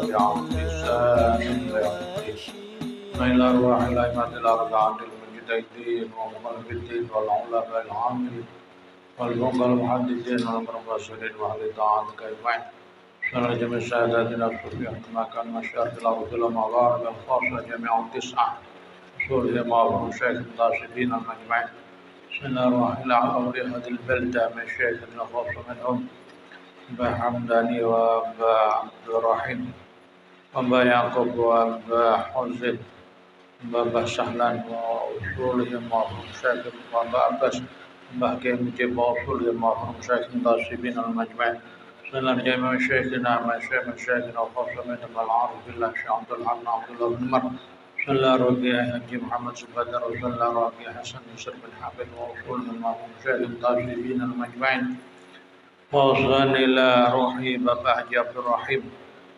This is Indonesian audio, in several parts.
تبعهم بإحسان إلى يوم الدين. إلى أرواح الأئمة الأربعة المجتهدين ومخالف الدين والعلماء العاملين والفقهاء المحدثين والمفسرين وأهل طاعتك أجمعين. سنة جميع ساداتنا الصوفية كما كان مشايخ الأرض والمغارب الخاصة جميع التسعة أصولهم وأبوهم شيخ الراشدين المجمعين. سنة أرواح أولياء هذه البلدة من شيخنا الخاص منهم أبا حمداني وأبا عبد الرحيم وأبا يعقوب وأبا حزن وأبا سهلان وأصولهم وأبوهم شيخ وأبا عباس وأبا حكيم مجيب وأصولهم وأبوهم شيخ الراشدين المجمعين. سنة جميع شيخنا مشايخنا وخاصة منهم العارف بالله شيخ عبد الحق عبد الله بن عمر. صلى ربي حجي محمد سبحانه وصلى ربي حسن يسر بن حافظ وأصول من معهم شيخ الطاشبين المجمعين. وأوصاني إلى روحي بابا حجي عبد الرحيم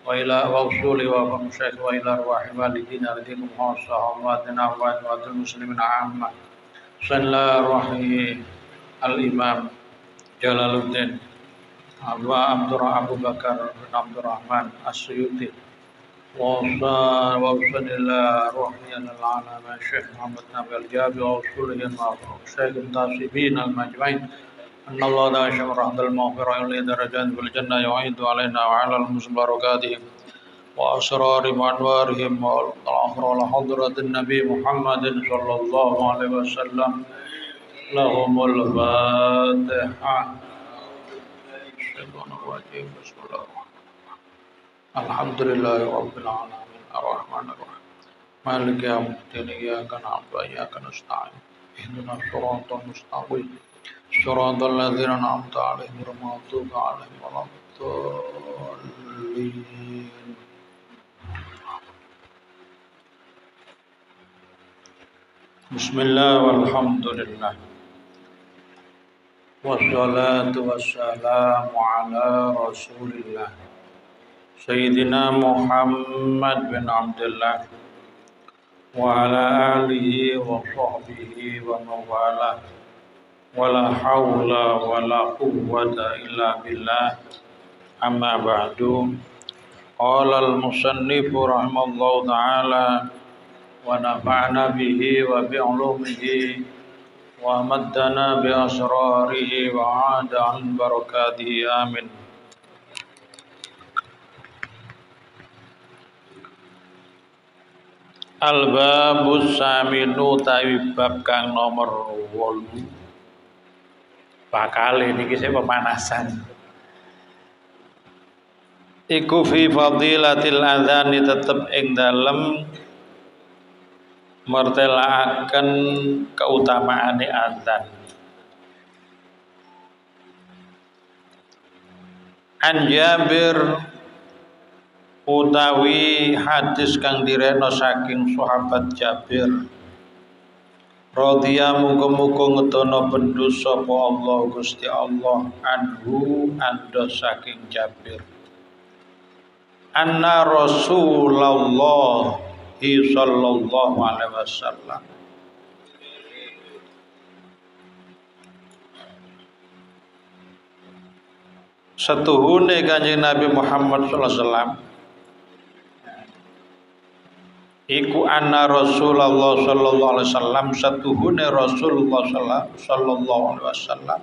وإلى وأصولي وأبو شيخ وإلى أرواح والدينا رضيكم خاصة وأمواتنا وأموات المسلمين عامة. صلى روحي الإمام جلال الدين أبو بكر بن عبد الرحمن السيوطي. وأوصل إلى روحي العلامة الشيخ محمد نبي الجابي وأصولهم وشيخ التاسبين المجمعين. أن الله لا يشمر عند المغفرة إلى درجات في الجنة يعيد علينا وعلى المسلمين بركاتهم وأسرار وأنوارهم والآخرة على حضرة النبي محمد صلى الله عليه وسلم. لهم الفاتحة. بسم الله الحمد لله رب العالمين الرحمن الرحيم مالك يوم الدين إياك نعبد وإياك نستعين اهدنا الصراط المستقيم صراط الذين أنعمت عليهم غير المغضوب عليهم ولا الضالين. بسم الله والحمد لله والصلاة والسلام على رسول الله سيدنا محمد بن عبد الله وعلى آله وصحبه ومن والاه ولا حول ولا قوة إلا بالله. أما بعد. قال المصنف رحمه الله تعالى ونفعنا به وبعلومه ومدنا بأسراره وعاد عن بركاته آمين. Al-babus saminu tawi bab kang nomor 8. Bakal niki sing pemanasan. Iku fi fadilatil adzani tetep ing dalem mertelaaken keutamaane adzan. An Jabir utawi hadis kang direno saking sahabat Jabir radhiyallahu muga-muga ngetono bendu sapa Allah Gusti Allah anhu ando saking Jabir anna Rasulullah sallallahu alaihi wasallam satuhune Kanjeng Nabi Muhammad sallallahu alaihi wasallam iku anna Rasulullah sallallahu alaihi wasallam satuhune Rasulullah sallallahu alaihi wasallam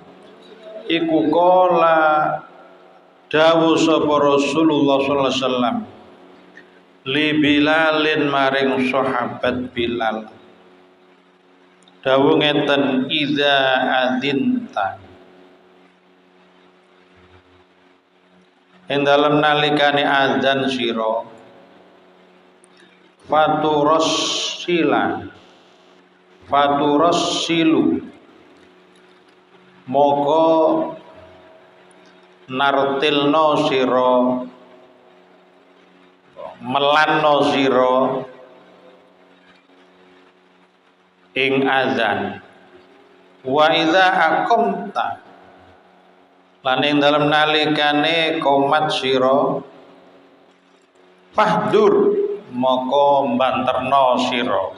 iku qala dawuh sapa Rasulullah sallallahu alaihi wasallam li Bilalin maring sahabat Bilal dawuh ngeten iza adzinta ing dalem nalikane azan sira faturassilu moko nartilno sira melanno sira ing azan wa iza aqamta lan ing dalem nalikane qomat sira fahdur moko banterno sira.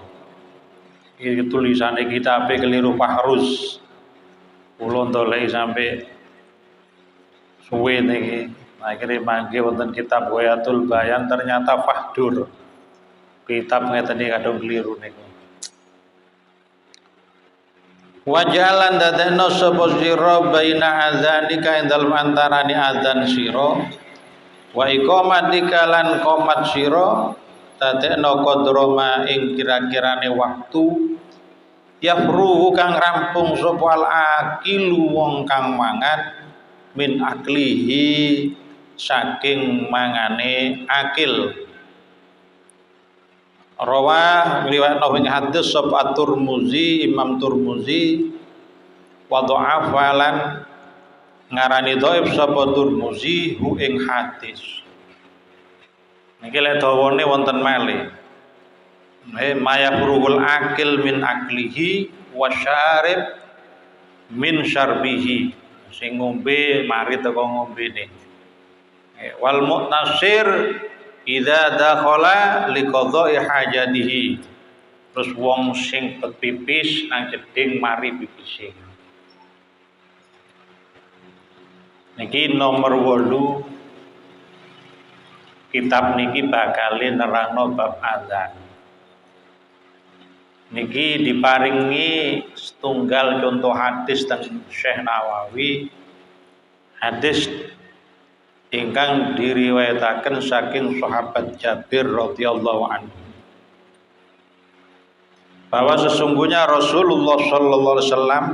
Iki tulisane kitabe keliru fahrus. Kula ndoleki sampai suwe niki Akhirnya mangke wonten kitab Ghayatul Bayan ternyata fahdur. Kitab ngeten iki kadung keliru niku. Wajalan dadekno sapa sira baina azanika ing dalem antarane azan sira wa iqamatika lan qomat sira dadekno qadroma ing kira-kirane waktu yafruhu kang rampung sapa al akilu wong kang mangan min aklihi saking mangane akil. Rawa riwayat ing hadis sapa Turmuzi, Imam Turmuzi wa dha'afalan ngarani dhaif sapa Turmuzi hu ing hadis. Niki lek dawane wonten malih. Mayafruhul akil min aklihi wa syarib min syarbihi. Sing ngombe mari teko ngombene. Wal mu'tasir idza dakhala liqadha'i hajatihi. Terus wong sing pipis nang jeding mari pipise. Niki nomor 8 kitab niki bakal nerangno bab azan. Niki diparingi setunggal contoh hadis teng Syekh Nawawi. Hadis ingkang diriwayataken saking sahabat Jabir radhiyallahu anhu bahwa sesungguhnya Rasulullah sallallahu alaihi wasallam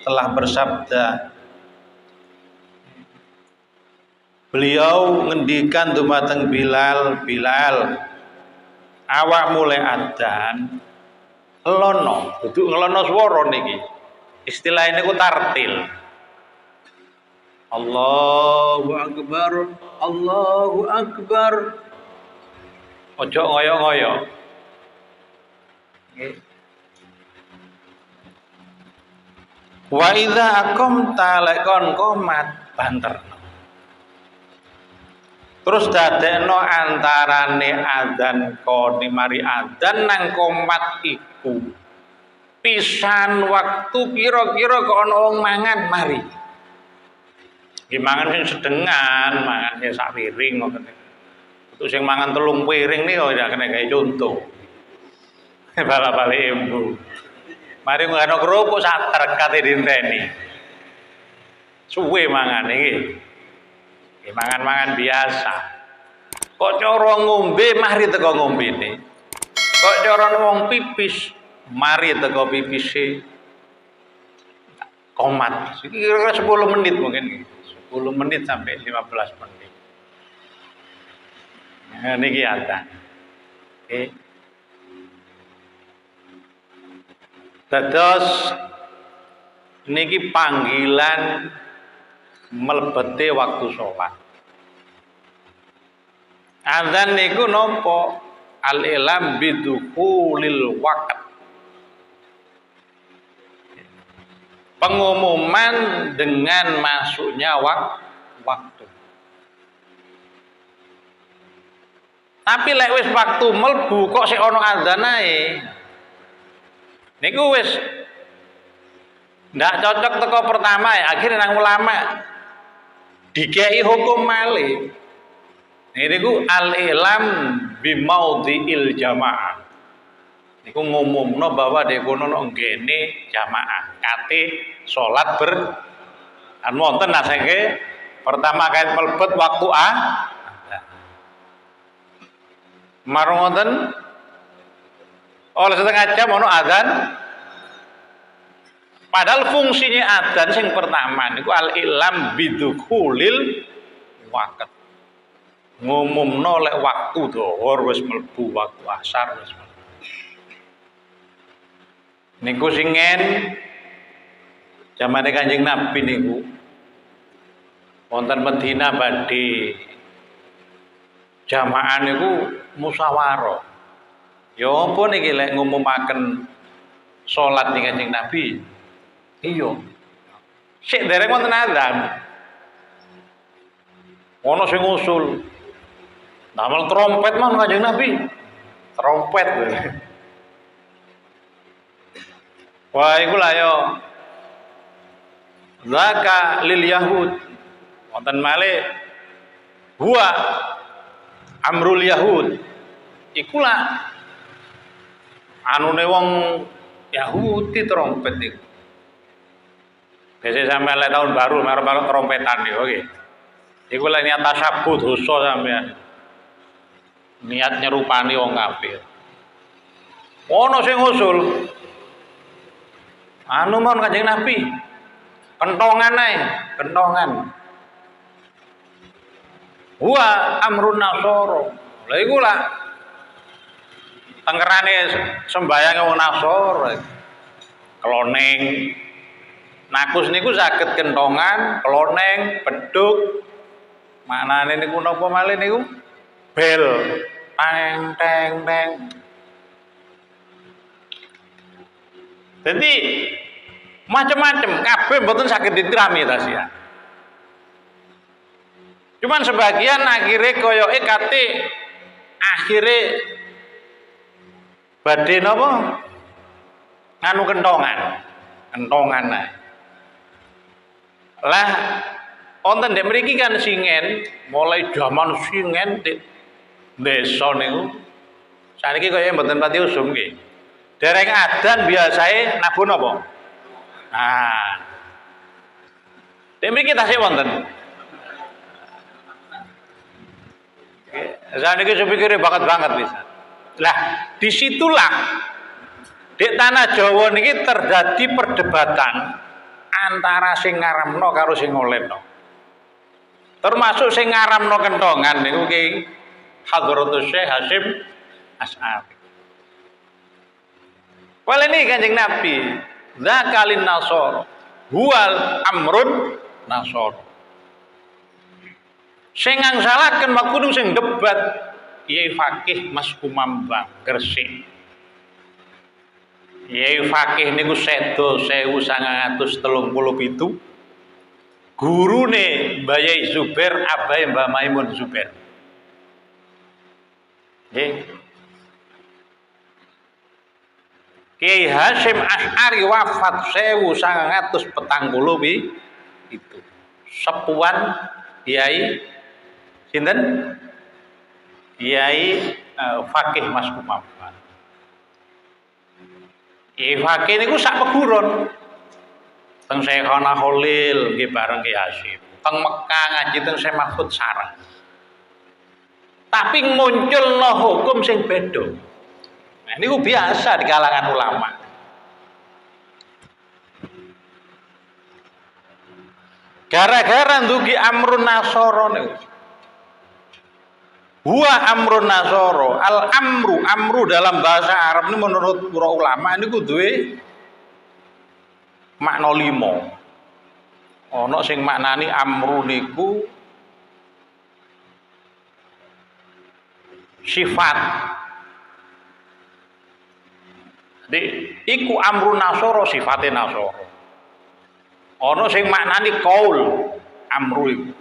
telah bersabda, beliau ngendikan dumateng Bilal, Bilal awak mulai adzan elono, duduk ngelono swara niki istilah ini ku tartil. Allahu Akbar, Allahu Akbar. Ojo ngoyo-ngoyo. Wa idza aqamta lakon qomat banter. Terus dadekno antarane adzan koni mari adzan nang qomat iku. Pisan waktu kira-kira kok ana wong mangan mari. Nggih mangan sing sedengan, mangan sing sak piring ngoten. Untuk sing mangan 3 piring niku ora kena gawe contoh. Bala-bali embu. Mari ngono kerupuk sak terkate dinteni. Suwe mangan iki. Nggih mangan-mangan biasa. Kok cara ngombe mari teko ngombene. Kok cara wong pipis mari teko pipise. Komat. Kira-kira 10 menit mungkin. 10 menit sampai 15 menit. Nah, niki adzan. Dados niki panggilan mlebete waktu sholat. Adzan niku napa? Al-ilam bidukhulil waqt. Pengumuman dengan masuknya waktu. Tapi lek wis waktu mlebu kok sik ana adzan ae. Niku wis ndak cocok teko pertama ya, akhirnya nang ulama dikei hukum malih. Niku al-ilam bimaudhi'il jamaah. Niku ngumumno bahwa dek kono nggene jamaah kate salat wonten nasake pertama kait mlebet waktu marung wonten oleh setengah jam ono adzan. Padahal fungsinya adzan sing pertama niku al-ilam bidukhulil waqt. Ngumumno lek waktu dhuwur wis mlebu, waktu asar wis mlebu. Niku singen zamane Kanjeng Nabi niku wonten Madinah badhe jamaah niku musyawarah. Ya apa niki lek ngumumaken salat ning Kanjeng Nabi? Iya. Sik dereng wonten adzan. Ono sing ngusul. Damel trompet mah Kanjeng Nabi. Trompet. Wah, iku lah yo. Zaka lil Yahud. Wonten malih Huwa amrul Yahud. Ikulah anune wong Yahudi trompet iku. Biasa sampai lek tahun baru marah-marah trompetan iki, oke. Iku lek niat tasabuh dosa sampean. Niat nyerupani wong kafir. Ono sing ngusul. Anu mon Kanjeng Nabi. Kentongan ae, kentongan. Wa amrun nasoro. Lah iku lah tengerane sembayange wong Nasoro. Kloneng. Nakus niku saged kentongan, kloneng, beduk. Maknane niku napa malih niku? Bel. Teng teng teng. Jadi macam-macam kabeh mboten saged ditrami ta sia. Cuman sebagian akhirnya koyoke kate akhirnya badhe napa? Nganu kentongan. Kentongan nah. Lah wonten ndek mriki kan singen, mulai zaman singen di desa niku. Saniki kaya mboten pati usum nggih. Dereng adzan biasae nabuh napa? Nah. Ndek mriki tasih wonten. Saniki sepikire banget bisa. Lah, disitulah di tanah Jawa niki terjadi perdebatan antara sing ngaramno karo sing ngolehno. Termasuk sing ngaramno kentongan niku Ki Hadratus Syekh Hasyim Asy'ari. Wal ini Kanjeng Nabi, zakalin nasor, huwal amrun nasor. Sing ngangsalaken makunu sing debat Yai Fakih Mas Kumambang Gresik. Yai Fakih niku sedo 1937. Gurune Mbah Yai Zubair abahe Mbah Maimun Zubair. Nggih. Kiai Hasyim Asy'ari wafat 1940 itu. Sepuan Kiai sinten? Kiai Fakih Mas Kumambang. Kiai Fakih niku sak peguron. Teng Syekhana Khalil nggih bareng Kiai Hasyim. Teng Mekah ngaji teng Syekh Mahfud Sarang. Tapi munculno hukum sing beda. Nah, niku biasa di kalangan ulama. Gara-gara ndugi amrun nasoro niku. Huwa amrun nasoro, al amru dalam bahasa Arab ini menurut para ulama ini duwe makna 5. Ana sing maknani amru niku sifat. Jadi iku amrun nasoro sifate nasoro. Ana sing maknani qaul, amru iku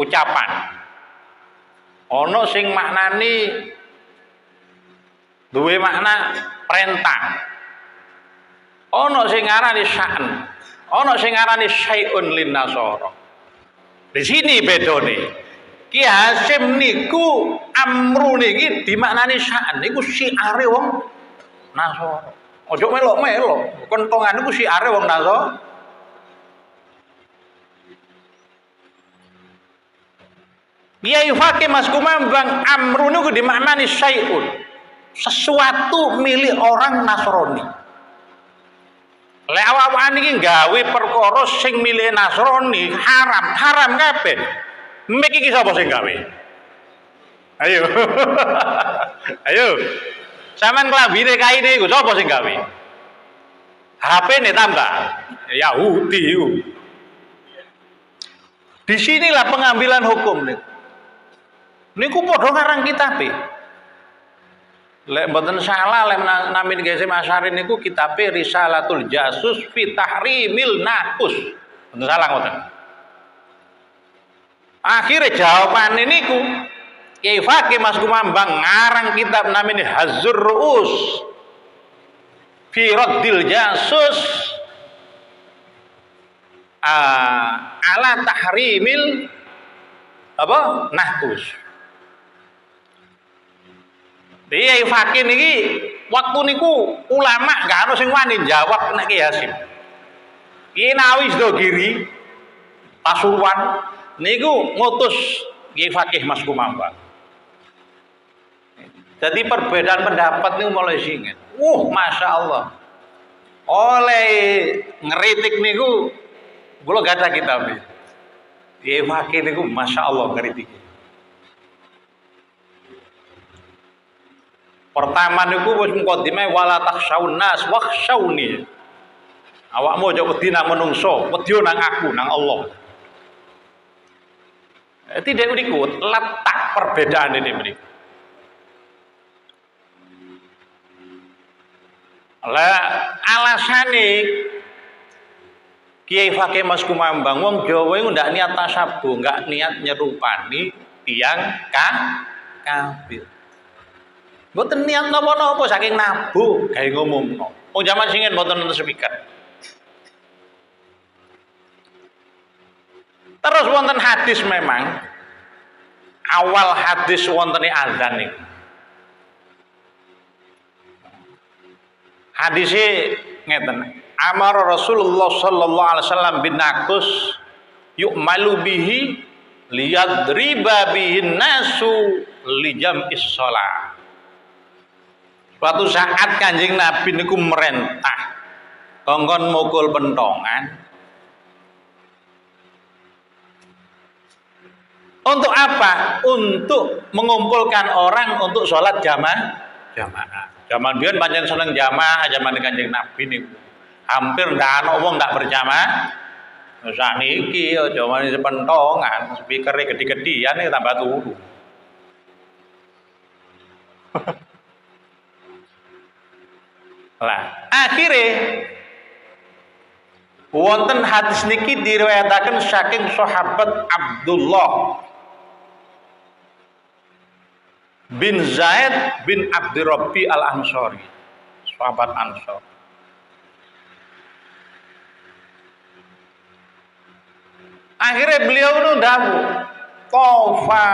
ucapan. Ana sing maknani duwe makna perintah. Ana sing ngarani sya'n. Ana sing ngarani syai'un lin nasara. Di sini bedone. Ki Hasyim niku amru niki dimaknani sya'n niku syiare wong Nasara. Ojo melok-melok. Kentongan niku syiare wong Nasara. Kiai Fakih Mas Kumambang amru niku dimaknani syai'un. Sesuatu milik orang Nasrani. Lek awak-awak niki gawe perkara sing milik Nasrani haram kabeh. Mek iki sapa sing gawe? Ayo. Ayo. Sampeyan klambine kaine iku sapa sing gawe? HP-ne tambah. Yahudi iku. Disinilah pengambilan hukum niku. Niku padha ngarang kitabe. Lek mboten salah lek nami Hasyim Asy'ari niku kitabe Risalatul Jasus fi Tahrimil Nakus. Mboten salah ngoten. Akhire jawabane niku Kiai Fakih Mas Kumambang ngarang kitab namine Hazzur Ru'us fi Raddil Jasus ala tahrimil apa? Nahkus. Kiai Fakih niki waktu niku ulama gak ono sing wani jawab nek Kiai Hasim. Kiai Nawawi Sidogiri Pasuruan niku ngutus Kiai Fakih Mas Kumambang. Jadi perbedaan pendapat niku mulai singit. Masya Allah. Oleh ngeritik niku kula gak ada kitab. Kiai Fakih niku Masya Allah ngeritik. Pertama niku wis mukadimah wala takhshawun nas wakhshawni. Awakmu aja wedi nang menungso, wedi nang aku, nang Allah. Tidak niku letak perbedaan ini mriku. Lah alasane Kiai Fakih Mas Kumambang wong Jawa iku ndak niat tasabuh, enggak niat nyerupani tiyang kafir. Mboten niat napa-napa saking nabuh gawe ngumumno. Wong jaman singen mboten nonton speaker. Terus wonten hadis memang awal hadis wontene azan niku. Hadise ngeten. Amar Rasulullah sallallahu alaihi wasallam bin naqus yu'malu bihi liyadriba bihin nasu lijam'is shalah. Suatu saat Kanjeng Nabi niku merentah kongkon mukul pentongan. Untuk apa? Untuk mengumpulkan orang untuk sholat jamaah. Zaman biyen pancen seneng jamaah zaman Kanjeng Nabi niku. Hampir ndak ana wong ndak berjamaah. Sakniki aja wani pentongan, spikere gede-gedean iki tambah turu. Lah, akhirnya wonten hadis niki diriwayataken saking sahabat Abdullah bin Zaid bin Abdurrabbi al-Ansari, sahabat Ansor. Akhirnya beliau itu dawuh, "Qafa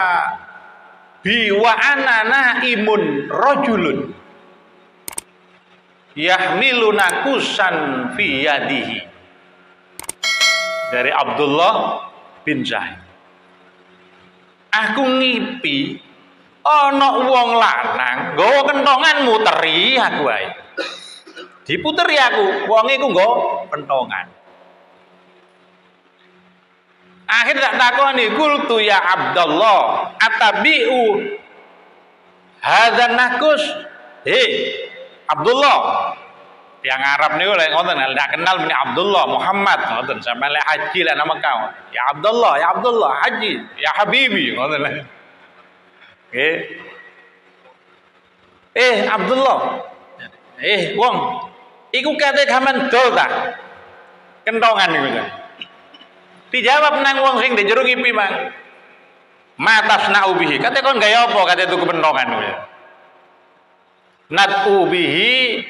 bi wa ana naimun rajulun yahmiluna kusan fi yadihi." Dari Abdullah bin Zaid. Aku ngipi ana wong lanang nggawa kentongan muteri aku ae. Diputeri aku, wonge ku nggawa pentongan. Akhir tak takoni qultu ya Abdullah atabi'u hadzan nakus. Abdullah, yang Arab niku lek ngoten ndak kenal meni Abdullah Muhammad ngoten sampe lek haji lek nama kau. Ya Abdullah haji, ya habibi ngoten lek. Abdullah. Wong iku kate gaman dol ta? Kentongan niku. Dijawab nang wong sing di jero ngipi mang. Matasna'u bihi. Kate kon gawe apa kate tuku pentongan kuwi. Nad'u bihi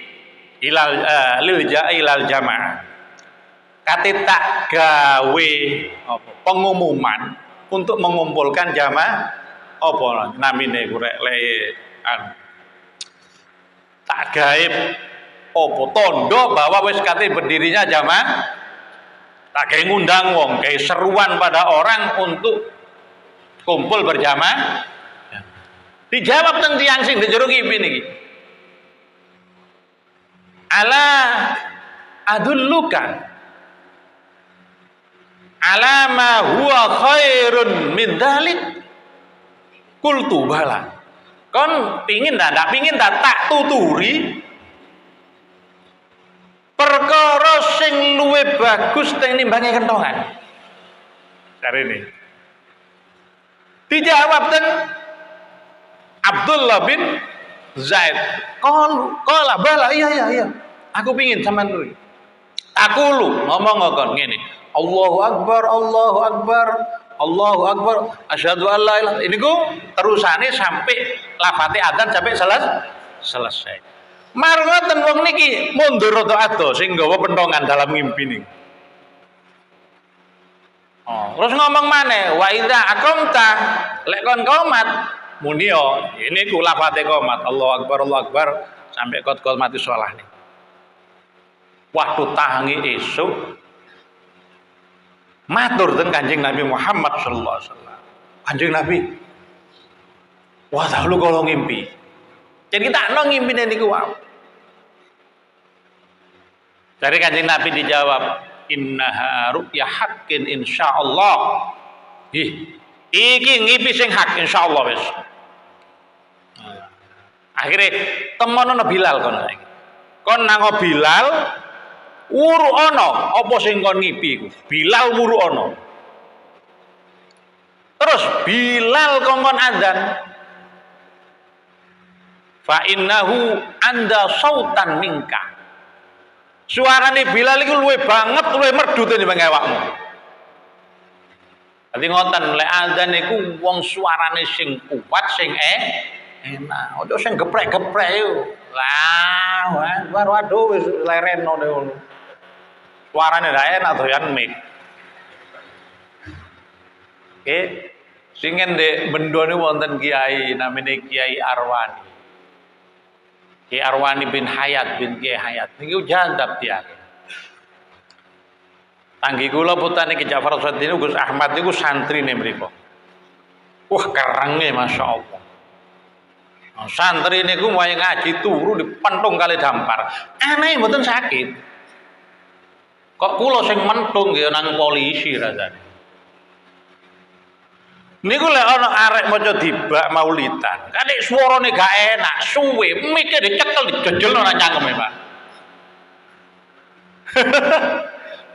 ilal jamaah. Kate tak gawe apa pengumuman untuk mengumpulkan jamaah apa namine kurek tak gawe apa tondo bahwa wis kate berdirinya jamaah. Tak kayak ngundang wong, kayak seruan pada orang untuk kumpul berjamaah. Dijawab teng tiyang sing dijero ngipi niki. Ala adulluka ala ma huwa khairun min dzalik. Qultu bala. Kon pingin ndak pingin tak tuturi perkara sing luwih bagus tinimbang kentongan. Carine. Dijawab ten Abdullah bin Zaid. Qala bala iya. Aku pingin sampean turu. Aku lu ngomong kon ngene. Allahu Akbar. Asyhadu an la ilaha. Ini ku terusane sampai lafate adzan sampai selesai. Marngoten wong niki mundur rada ado sing nggawa pentongan dalam ngimpi niki. Oh, terus ngomong maneh, wa idza aqamta lek kon qomat muni yo ini ku lafate qomat Allahu Akbar sampai kot mati sholat nih. Waktu tangi esuk matur teng Kanjeng Nabi Muhammad sallallahu alaihi wasallam. Kanjeng Nabi, wah dahulu kalau ngimpi. Jadi tak no ngimpine niku wae. Dari Kanjeng Nabi dijawab, innaha ru'ya haqqin insyaallah. Iki ngipi sing hak insyaallah wis. Akhirnya temono Bilal kon saiki. Kon nang Bilal wuru ana apa sing kon ngipi iku? Bilal wuru ana. Terus Bilal kongkon adzan. Fa innahu anda sautan minka. Suarane Bilal iku luwih banget, luwih merdu tinimbang awakmu. Dadi ngoten lek adzan iku wong suarane sing kuat, sing enak. Ojo sing geprek-geprek yo. Lah, waduh wis lereno ngono. Suarane ra enak doyan mic. Oke, sing ndek Bendo niku wonten kiai namine Kiai Arwani. Kiai Arwani bin Hayat bin Kiai Hayat niku jandap tiyang. Tanggi kula putane Ki Ja'far Shadiqin Gus Ahmad niku santrine mriku. Wah kerenge masyaallah. Santri niku wae ngaji turu dipentung kali dampar. Aneh mboten sakit. Kok kula sing mentung nggih nang polisi rasane. Niku lek ana arek maca dibak maulidan, kadek suarane gak enak, suwe, mike dicekel dijejelno nang cangkeme, Pak.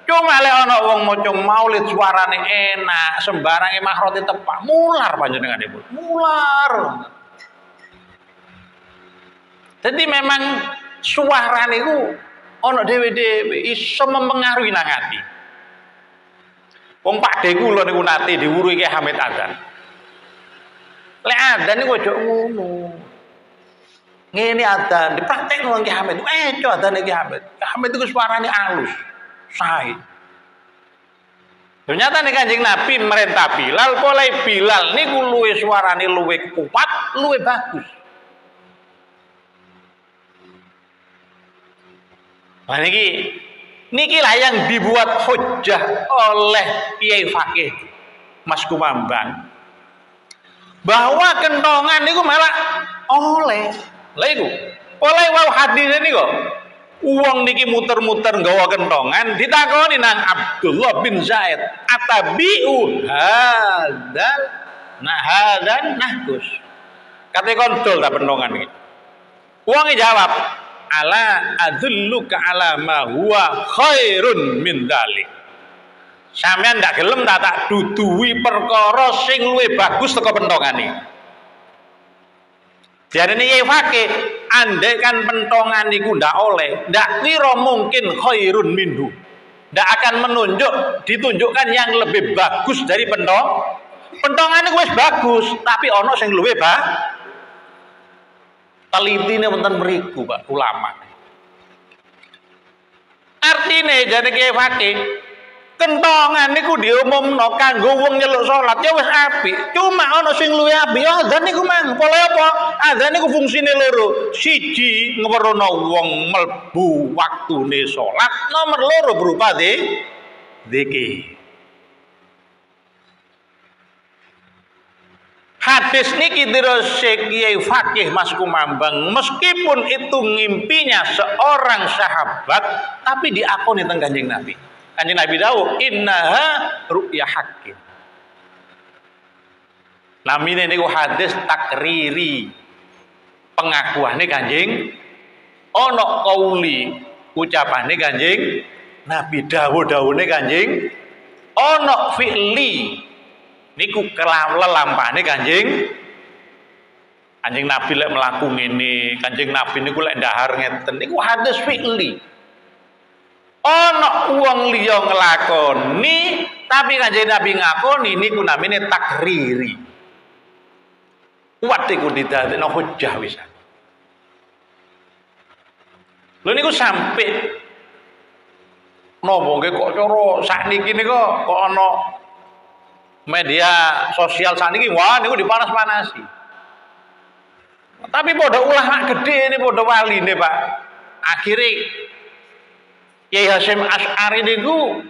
Cuma lek ana wong maca maulid suarane enak, sembarange mahrote tepak, mular panjenenganipun. Mular. Jadi memang suara niku ana dhewe-dhewe iso mempengaruhi nang ati. Wong Pakde kula niku nate diwuruhi Ki Hamid Adzan. Lek adzan niku aja ngono. Ngene adzan dipraktekno nang Ki Hamid. Coba adzan Ki Hamid. Ki Hamid iku suarane alus, sae. Ternyata nih Kanjeng Nabi merintah Bilal, boleh Bilal niku luwe suarane luwe kuat, luwe bagus. Nah niki lah yang dibuat hujjah oleh Kiai Fakih Mas Kumambang bahwa kentongan niku malah oleh iku oleh wau hadis niku wong niki muter-muter nggawa kentongan ditakoni nang Abdullah bin Zaid atabiu hadzal hadzan nahkus kate kontol ta pentongan iki wong jawab ala adzulluka ala ma huwa khairun min dzalik. Sampeyan ndak gelem tak duduhi perkara sing luwih bagus teko pentongane. Jarene Kiai Fakih, andai kan pentongan niku ndak oleh, ndak kira mungkin khairun minhu. Ndak akan ditunjukkan yang lebih bagus dari pentongan niku wis bagus, tapi ana sing luwih telitine wonten mriku Pak ulama. Artine jane Kiai Fakih, kentongan niku diumumno kanggo wong nyeluk salat ya wis apik. Cuma ana sing luwih apik ya adzan niku mang. Pole apa? Adzan niku fungsine loro. Siji ngewerono wong mlebu waktune salat, nomor loro berupa zikir. Hadis niki dirose Kiai Fakih Mas Kumambang meskipun itu ngimpinya seorang sahabat tapi diakoni teng Kanjeng Nabi. Kanjeng Nabi dawuh innaha ru'ya haqqin. Namine niku hadis takriri. Pengakuane Kanjeng ana kauli ucapane Kanjeng Nabi dawuh-dawuhne Kanjeng ana fi'li niku lelampahane Kanjeng Nabi lek mlaku ngene, Kanjeng Nabi niku lek ndahar ngeten niku hadis fi'li. Ana wong liya nglakoni tapi Kanjeng Nabi ngakoni niku namine takriri. Kuat iku didadekno hujjah wisan. Lho niku sampai nopo nggih kok cara sakniki nika kok ana media sosial saat ini, wah niku dipanas-panasi. Tapi podo ulama gede ini, podo wali nih Pak. Akhirnya Kiai Hasyim Asy'ari niku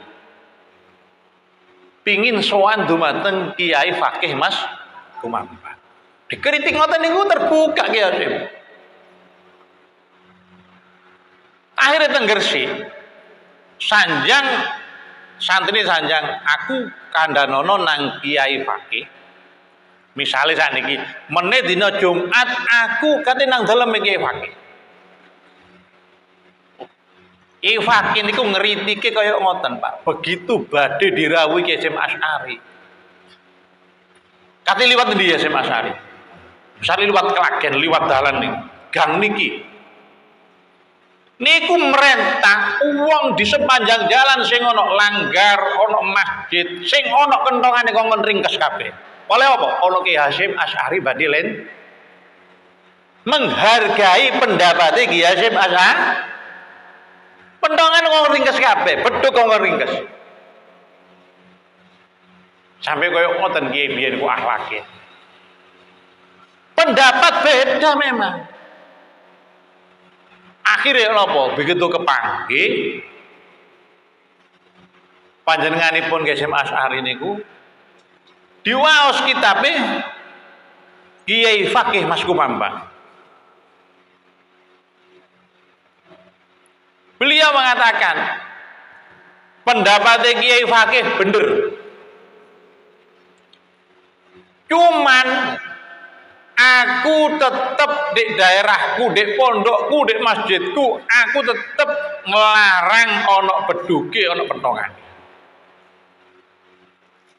pingin sowan dumateng Kiai Fakih Mas Kumambang. Dikritik ngoten niku terbuka Kiai Hasyim. Akhirnya teng Gresik sanjang santri sanjang aku kandhanono nang Kiai Fakih. Misale sakniki meneh dina Jumat aku kate nang dalem Kiai Fakih. Kiai Fakih niku ngeritike kaya ngoten Pak. Begitu badhe dirawuhi Kiai Hasyim Asy'ari. Kate liwat endi Hasyim Asy'ari? Misale liwat Klagen, liwat dalan niku. Gang niki niku merentah uang di sepanjang jalan sing ono langgar, ono masjid, sing ono kentongane kongkon ringkes kabeh. Oleh apa? Ono Kiai Hasyim Asy'ari badhe len menghargai pendapat Kiai Hasyim Asy'ari. Pentongan kongkon ringkes kabeh, bedhug kongkon ringkes. Sampai koyo ngoten Kiai biyen ku akhlake. Pendapat beda memang. Akhirnya napa begitu kepanggih panjenenganipun Kiai Hasyim Asy'ari niku diwaos kitabe Kiai Fakih Mas Kumambang. Beliau mengatakan pendapat Kiai Fakih bener. Cuman aku tetap di daerahku, di pondokku, di masjidku, aku tetap ngelarang ono beduke, ono pentongan.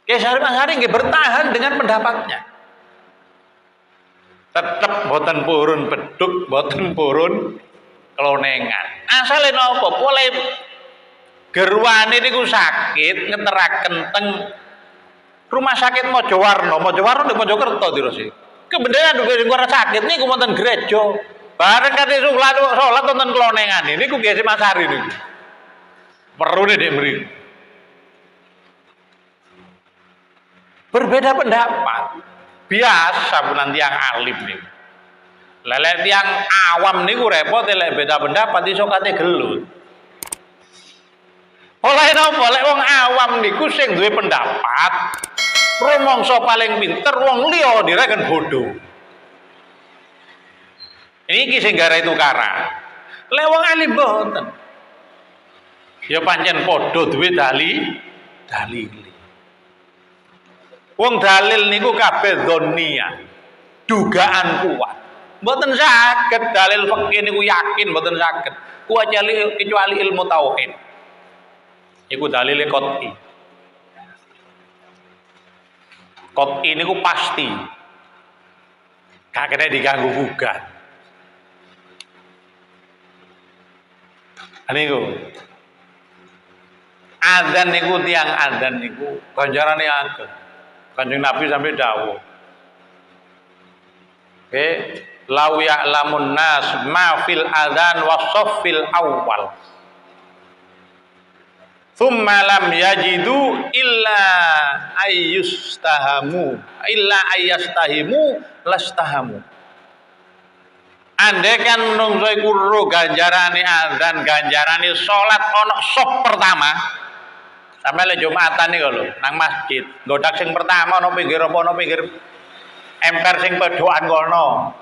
Kiai Hasyim Asy'ari nggih bertahan dengan pendapatnya. Tetap boten purun beduk, boten purun kelonengan. Asale napa? Oleh gerwane niku sakit ngeteraken teng Rumah Sakit Mojowarno di Mojokerto dirose. Kebenaran duwe ora sakit niku wonten gereja. Bareng kate salat wonten kelonengan niku Kiai Hasyim Asy'ari niku. Perune dek mriki. Berbeda pendapat. Biasa punan tiang alim niku. Lelek tiang awam niku repot lek beda pendapat iso kate gelut. Oleh napa lek wong awam niku sing duwe pendapat rumangsa paling pinter, wong liya direken bodoh. Ini sing gara tukaran. Lek wong alim mboten. Ya pancen padha duwe dalil. Wong dalil niku kabeh dzonniah. Dugaan kuat. Mboten saged dalil fikih niku yakin mboten saged. Kecuali ilmu tauhid. Iku dalile qot'i. Qot'i niku pasti. Gak kena diganggu gugat. Niku. Adzan niku tiang adzan niku ganjarane ageng. Kanjeng Nabi sampai dawuh. Lau ya'lamun nas ma fil adzan wasoffil awal. Thumma lam yajidu illa ayyastahimu lastahamu. Andaikan menungso iku ro ganjarane adzan, ganjarane salat ana sop pertama. Sampai le Jumatan niku lho, nang masjid. Godak sing pertama ana pinggir apa ana pinggir emper sing pedokan kono.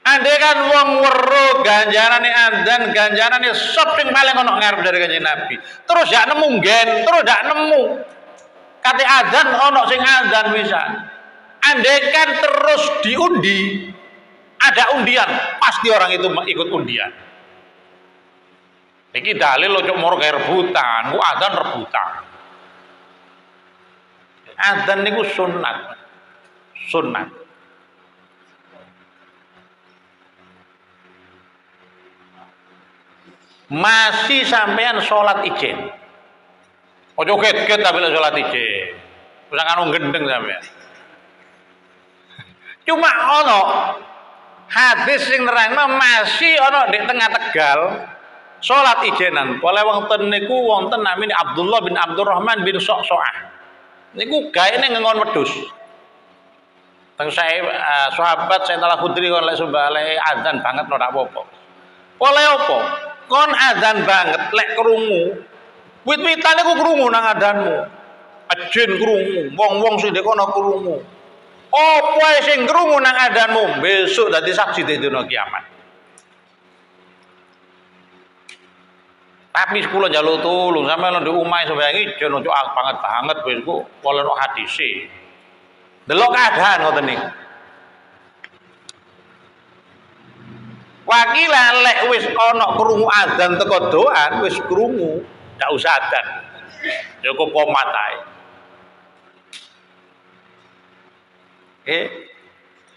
Andai kan wong weruh ganjarane adzan, ganjarane sop sing paling ana ngarep dari Kanjeng Nabi. Terus gak nemu nggen, terus gak nemu. Kate adzan ana sing adzan pisan. Andai kan terus diundi, ada undian, pasti orang itu ikut undian. Iki dalil ojo moro kaya rebutan, ku adzan rebutan. Adzan niku sunat. Sunat. Masih sampean sholat ijen. Ojo get-get tapi sholat ijen. Usah kanu gendeng sampean. Cuma ono hadis sing nerangno masih ono di tengah Tegal. salat ijenan. Oleh wonten niku wonten namine Abdullah bin Abdurrahman bin Sa'sa'ah. Niku gaene ngengon wedhus. Teng saya sahabat saya telah Khudri kon lek sumbale adzan banget ora apa-apa. Oleh apa? Kon adzan banget lek krungu. Wit-witan iku krungu nang adzanmu. Ajen krungu, wong-wong sing ndek kono krungu. Apa sing krungu nang adzanmu besok dadi saksi di dina kiamat. Tapi kula njaluk tulung sampeyan ndek omahe sampeyan iki aja ojo banget wis ku kala no hadise. Delok keadaan ngoten niku. Wakilan lek wis ana krungu adzan teko doan wis krungu, gak usah adzan. Cukup komat ae.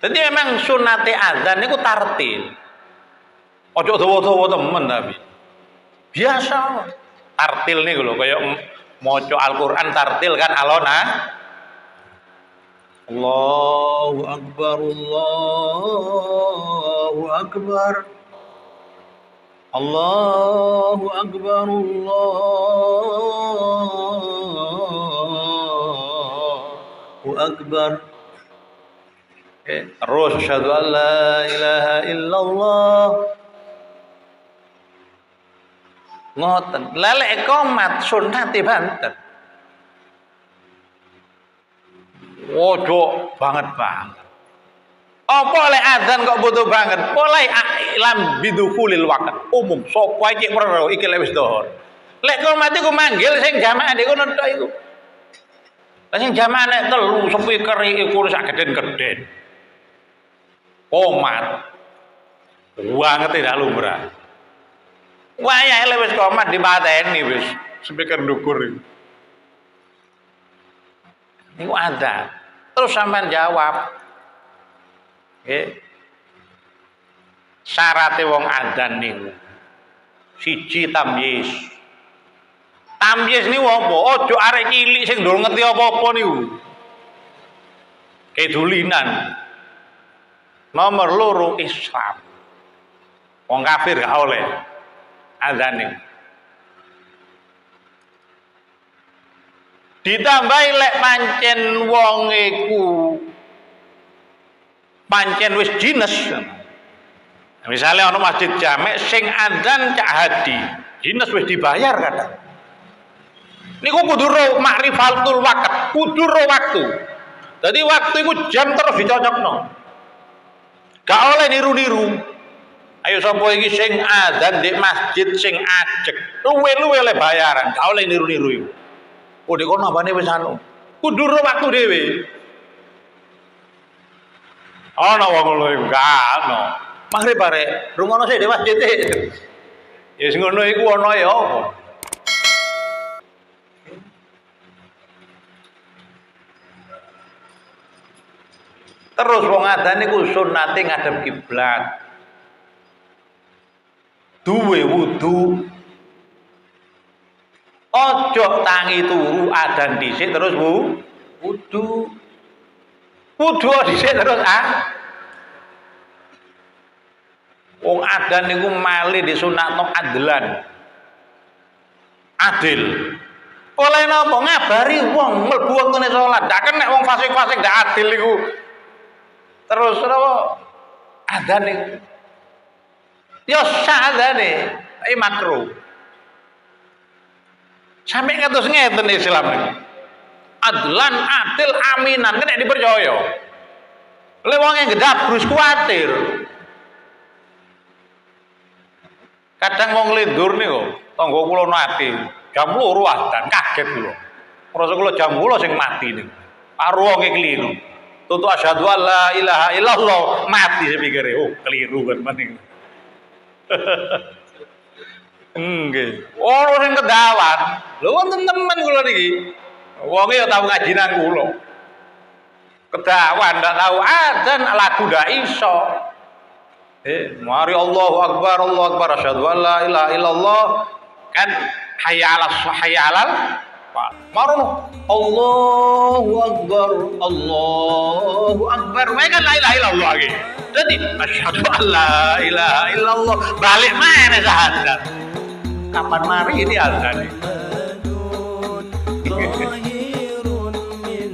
Jadi memang sunate adzan niku tartil. Ojo dawa-dawa temen tapi. Biasa tartil nih lho kaya maca Al-Qur'an tartil kan alona. Allahu akbar Allahu akbar Allahu akbar Allahu akbar. Terus asyhadu an la ilaha illallah. Ngoten. Lelek komat sunate banten. Ojo banget. Apa lek adzan kok butuh banget? Mulai lam bidukulil waqt. Umum sapa iki perlu iki lek wis dhuwur. Lek komat iku manggil sing jamaah ndek kono tok iku. Lah sing jamaah nek telu speaker iku sak geden-geden. Komat. Banget tidak lumrah. Wayah lek wis komat dipateni wis speaker ndukur iku. Niku ada. Terus sampean jawab. Nggih. Syarate wong adzan niku. Siji tamyiz. Tamyiz niku apa? Aja arek cilik sing ndol ngerti apa-apa niku. Kedulinan. Nomor loro Islam. Wong kafir gak oleh adzan niku. Ditambahi lek pancen wong iku pancen wis jines. Misalnya ana masjid jamek sing adzan cak hadi, jines wis dibayar kadang. Niku kudu ro makrifatul waqt, kudu ro waktu. Dadi waktu iku jam terus dicocokno. Gak oleh niru-niru. Ayo sapa iki sing adzan di masjid sing ajeg, luwe-luwe le bayaran, gak oleh niru-niru iku. Oh di kono apane wis anu. Kudu ro waktu dhewe. Ana wong ngono iku gak ono. Magrib bare rungono sik di masjid. Ya sing ngono iku ana ya apa? Terus wong adzan niku sunnate ngadep kiblat. Duwe wudu. Ojo tangi turu adzan dhisik terus wudu. Wudu dhisik terus wong adzan niku malih disunatno adlan. Adil. Oleh napa ngabari wong mlebu wektune salat. Ndak kena wong fasik-fasik ndak adil iku. Terus napa adzan niku. Ya sah adzane, tapi makruh. Sampai kados ngeten Islam iki. Adlan, adil, aminan kena dipercaya. Lek wong yang gedabrus kuwatir. Kadang wong lindur niku, tangga kula nate, jam 2 adzan kaget kula. Rasa kula jam 8 sing mati niku. Karo wong keliru. Tutu asyhadu an la ilaha illallah mati sepikire. Oh, keliru kan maning. Nggih. Ora sing kedawan. Lho wonten temen kula niki. Wonge ya tau ngaji nang kula. Kedawan ndak tahu adzan lagu ndak iso. Mari Allahu akbar asyhadu an la ilaha illallah kan hayya 'alal marono Allahu akbar wae kan la ilaha illallah iki. Dadi asyhadu an la ilaha illallah balik mana syahadat. kapan mari ini azan. ظاهر من